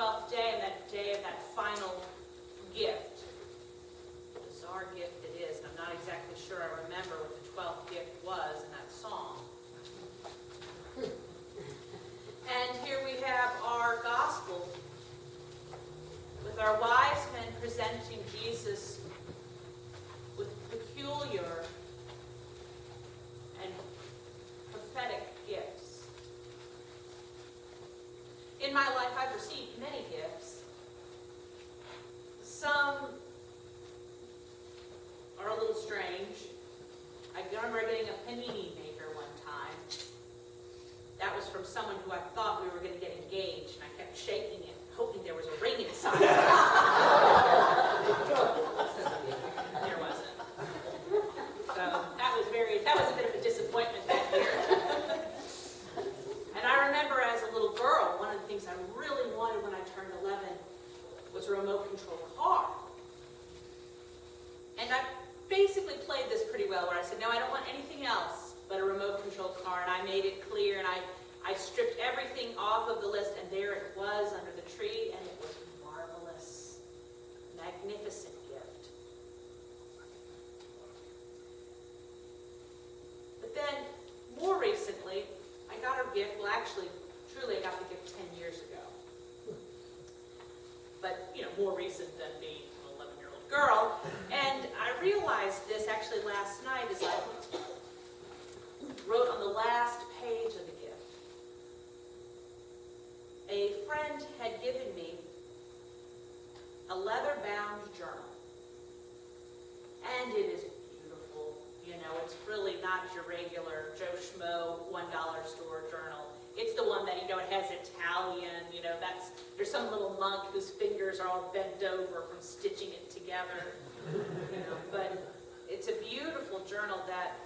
12th day, and that day of that final gift. Bizarre gift it is, and I'm not exactly sure I remember what the 12th gift was in that song. And here we have our gospel with our wise men presenting Jesus with peculiar and prophetic gifts. In my life, I've received many gifts. Some are a little strange. I remember getting a panini maker one time. That was from someone who I thought we were going to get engaged, and I kept shaking it, hoping there was a ring inside. There wasn't. So that was a bit of a disappointment that year. And I remember as a little girl, one of the things I really wanted when I turned 11 was a remote control car. And I basically played this pretty well, where I said, no, I don't want anything else but a remote control car, and I made it clear, and I stripped everything off of the list, and there it was under the tree, and it was marvelous, magnificent gift. But then, more recently, I got a gift. Well, actually, truly, I got the gift 10 years ago. But, more recent than being an 11-year-old girl. And I realized this actually last night as I wrote on the last page of the gift. A friend had given me a leather-bound journal. And it is beautiful. It's really not your regular Joe Schmo $1 store journal. It's the one that, it has Italian, there's some little monk whose fingers are all bent over from stitching it together. But it's a beautiful journal that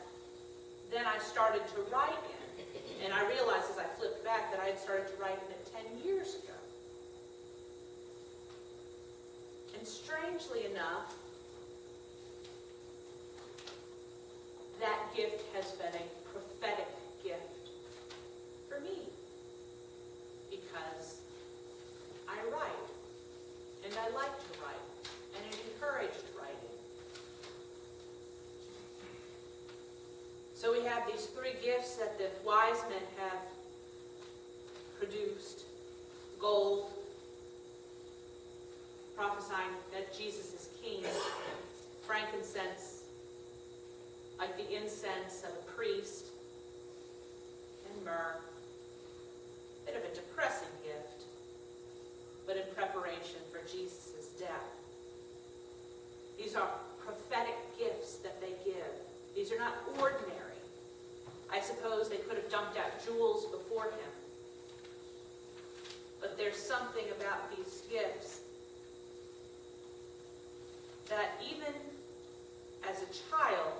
then I started to write in. And I realized as I flipped back that I had started to write in it 10 years ago. And strangely enough, that gift has been a prophetic gift for me. Because I write, and I like to write, and I'm encouraged writing. So we have these three gifts that the wise men have produced. Gold, prophesying that Jesus is king. Frankincense, like the incense of a priest. And myrrh, a bit of a depressing gift, but in preparation for Jesus' death. These are prophetic gifts that they give. These are not ordinary. I suppose they could have dumped out jewels before him. But there's something about these gifts that even as a child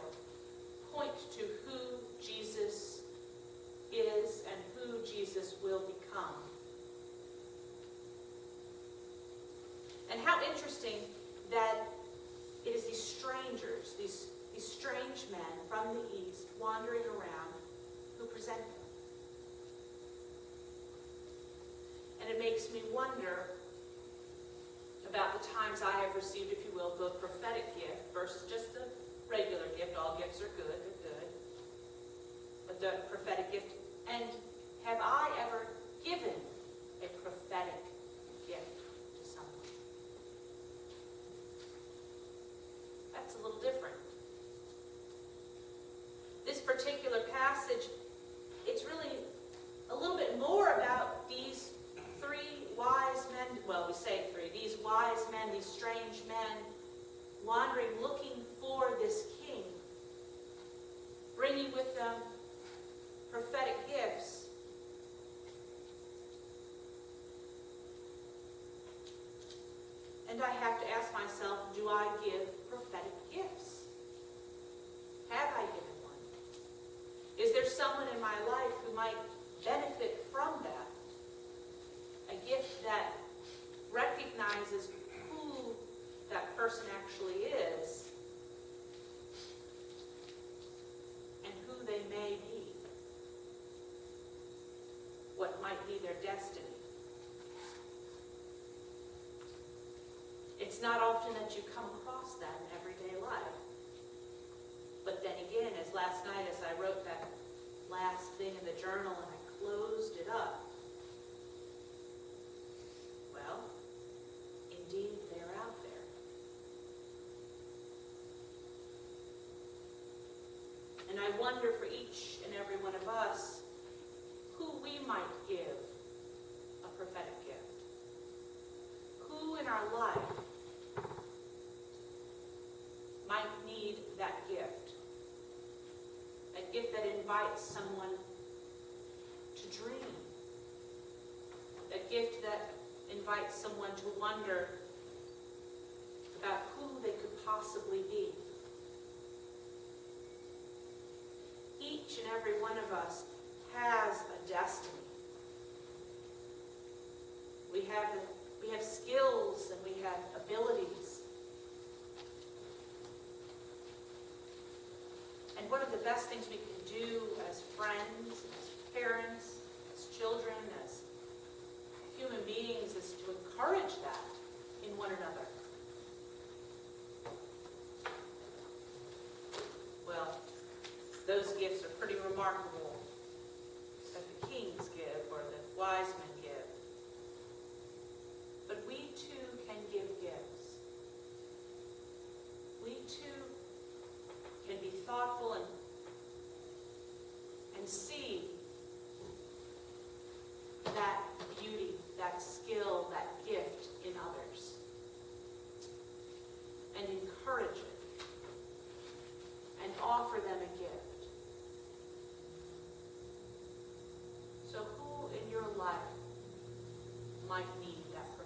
point to who Jesus is and who Jesus will become. And how interesting that it is these strangers, these strange men from the East wandering around who present them. And it makes me wonder about the times I have received, if you will, the prophetic gift versus just the regular gift. All gifts are good, they're good. But the prophetic gift. And have I ever given a prophetic gift to someone? That's a little different. This particular passage, it's really a little bit more about these three wise men, well, we say three, these wise men, these strange men, wandering, looking for this king, bringing with them prophetic gifts. And I have to ask myself, do I give prophetic gifts? Have I given one? Is there someone in my life who might benefit from that? A gift that recognizes who that person actually is and who they may be. What might be their destiny. It's not often that you come across that in everyday life. But then again, as last night, as I wrote that last thing in the journal and I closed it up, well, indeed, they're out there. And I wonder for each and every one of us who we might give a prophetic gift. Who in our life might need that gift? A gift that invites someone to dream. A gift that invites someone to wonder about who they could possibly be. Each and every one of us has a destiny. We have skills and we have abilities. And one of the best things we can do as friends, as parents, as children, as human beings is to encourage that in one another. Well, those gifts are pretty remarkable that the kings give or the wise men give. But we too can give gifts. We too can be thoughtful and see that beauty, that skill, that gift in others. And encourage it. And offer them a gift. So who in your life might need that